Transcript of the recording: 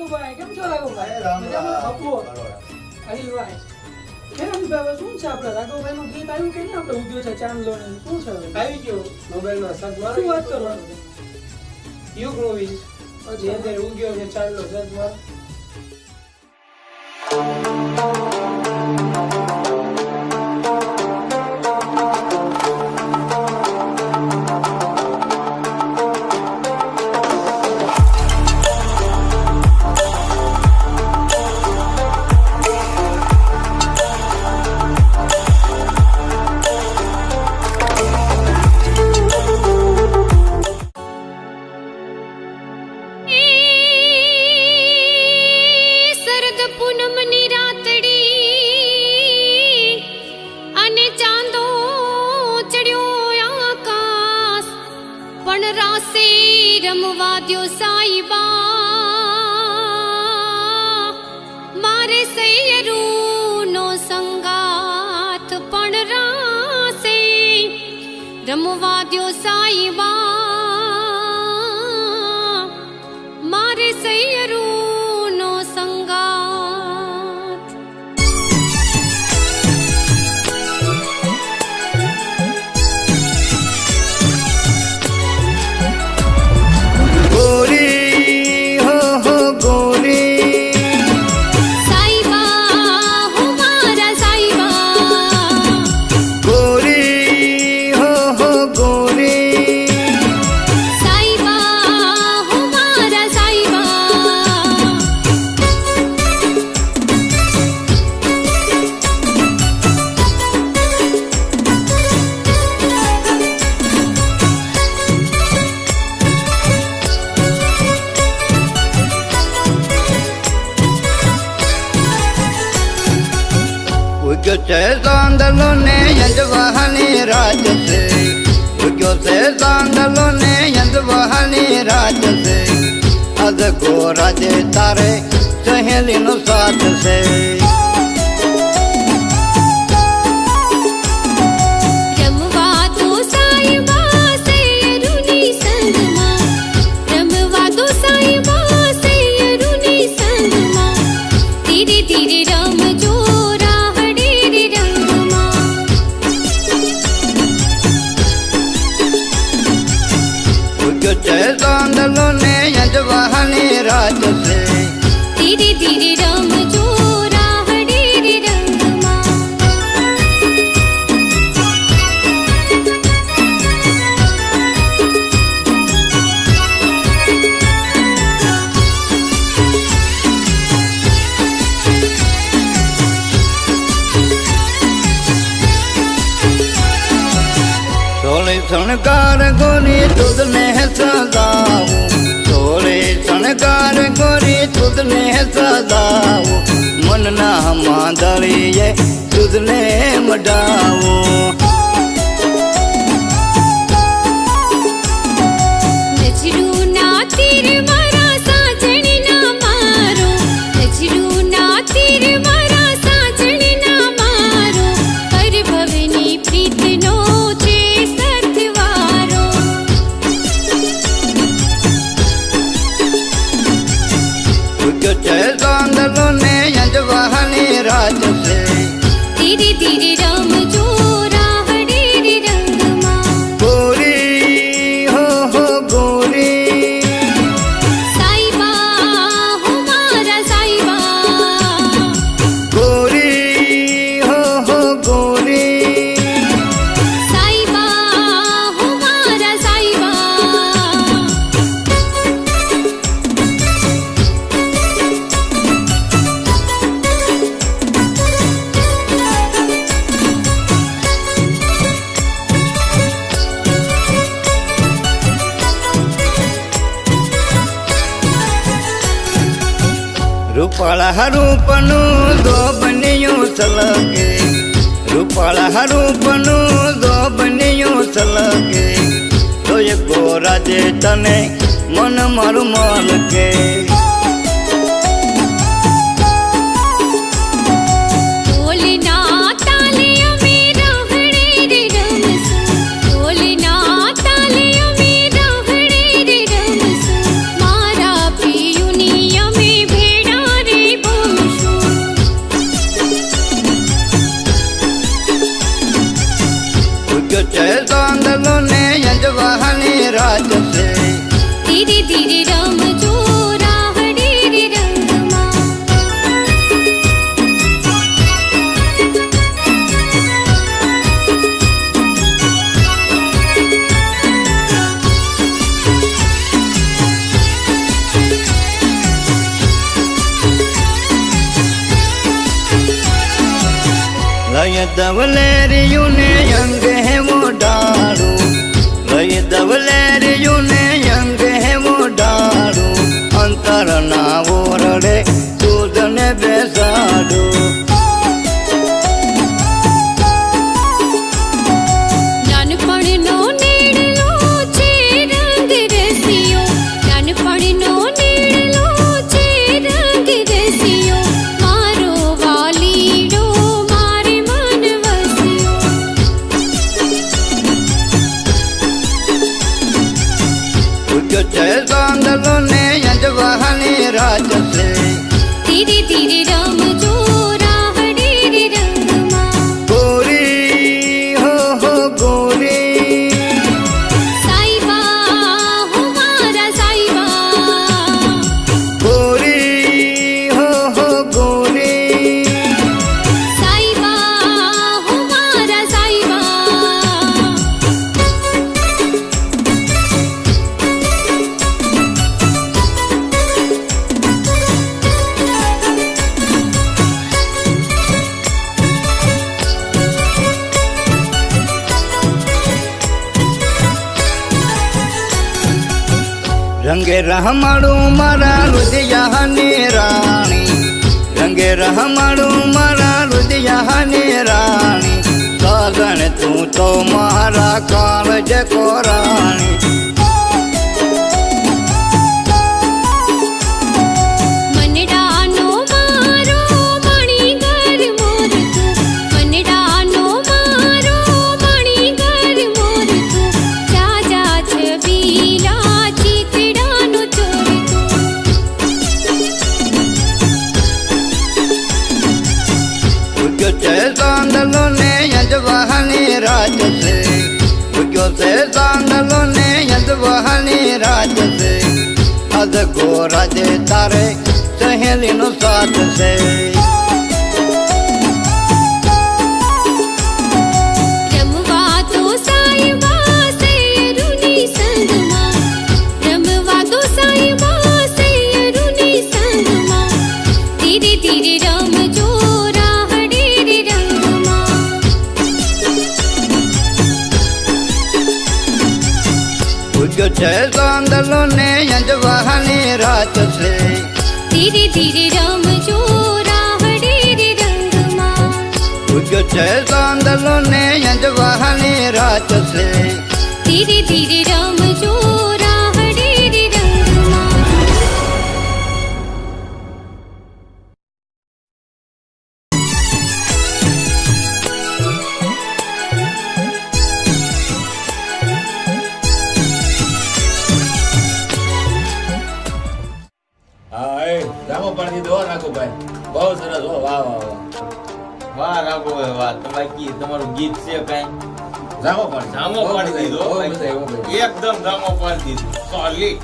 ભાઈ કેમ છો રાઘવભાઈ? રામ મજામાં? રામ. બાપુ. હરીભાઈ કેમ છે હવે? શું છે આપણે રાઘવભાઈનું ગીત આવ્યું કે નહીં? આપણે ઉગ્યો છે ચાંદલો ને શું છે હવે? આવી ગયો મોબાઈલમાં સર્ચ મારો શું વાત કરો? યુગ મૂવીઝ જે અત્યારે ઉગ્યો છે ચાંદલો સર્ચ મારો. શરદ પૂનમની રાતડી અને ચાંદો ચડ્યો આકાશ પણ રાસે રમવા દ્યો સાઈબા મારે સૈયરૂનો સંગાથ પણ રાસે રમવા દ્યો સાઈબા મારે સૈયરૂનો સંગાથ. ગોરી હો ગોરી સાઈબા હો મારા સાઈબા ગોરી હો ગોરી સાઈબા હો મારા સાઈબા ઉગ્યો છે ચાંદલો ને યજવાહની રાત છે ઉગ્યો છે ચાંદલો ને યજવાહની રાત છે અદ ગોરા જે તારે સહેલીનો સાથ છે રમવા દો સાઈબા સૈયરૂની સંગમાં રમવા દો સાઈબા સૈયરૂની સંગમાં ધીરે ધીરે રમજો રાહડેરી રંગમાં ઉગ્યો છે ચાંદલો ને યજવાહની રાત છે ધીરે ધીરે રમજો રાહડેરી રંગમાં સોળી શણગાર ગોરી તુદને સજાવું સોળી શણગાર ગોરી તુદને સજાવું મનના માંદળીએ તુદને મડાવું નજરૂના તીર મારા સાજણીના મારો નજરૂના તીર મારા સાજણીના મારો પરભવની પ્રીતનો છે સથવારો ઉગ્યો છે ચાંદલો ને યજવાહની રાત છે ધીરે ધીરે રમજો રાહડેરી રંગમાં ગોરી હો ગોરી સાઈબા હો મારા સાઈબા ગોરી હો ગોરી સાઈબા હો મારા સાઈબા રૂપાળા રૂપનું દોબનિયું સલગે રૂપાળા રૂપનું દોબનિયું સલગે તો એ ગોરા જે તને મન મારું મલ કે ઢોલના તાલે અમે રાહડેરી રમશું ઢોલના તાલે અમે રાહડેરી રમશું મારા પિયુની અમે દવલેરિયું ને અંગે હેવો ડાળો લઈ દવલેરિયું ને અંગે હેવો ડાળો અંતર ના ઓરડે દૂધ ને બેસાડો નાનપણનો નીડલો છે રંગ રસિયો નાનપણનો નીડલો છે રંગ રસિયો મારો વાલીડો મારે મન વસ્યો ઉગ્યો છે સાંદલો ને યજવાહની રાજ છે ધીરે ધીરે રમજો રાહડે રે રંગમાં ગોરી હો ગોરી સાઈબા હો મારા સાઈબા ગોરી હો ગોરી સાઈબા હો મારા સાઈબા રંગે રહમાડું મારા લુધિયાની રાણી રંગે રહમાડું મારા લુધિયાની રાણી સાગણ તું તો મારા કાળજ કોરાણી મનડાનો મારો મણીગર મોર તું મનડાનો મારો મણીગર મોર તું રાજા છબીલા ચિતડાનો ચોર ઉગ્યો છે સાંદલો ને યજવાહની રાજ છે ઉગ્યો છે સાંદલો ને યજવાહની રાજ છે અદ ગોરાજે તારે સહેલીનો સાથ છે રમવા તો સાઈબા સૈયરુની સંગમાં રમવા તો સાઈબા સૈયરુની સંગમાં ધીરે ધીરે રમજો રાહડે રે રંગમાં ઉગ્યો છે સાંદલો ને યજવાહની રાજ છે ધીરે ધીરે રમજો રાહડે રે રંગમાં ઉગ્યો છે સાંદલો ને યજવાહની રાજ છે ધીરે ધીરે રમજો રાહડે રે રંગમાં હા એ રામો પાણી દો રાખુભાઈ બહુ સરસ હો વાહ વાહ વાહ વાહ રાઘુભાઈ વાહ તમારું ગીત છે કઈ રામો પાણી જામો પાડી દીધો બહુ મજા આવી, બહુ મજા આવી. એકદમ જામો પાડી દીધું સોલિડ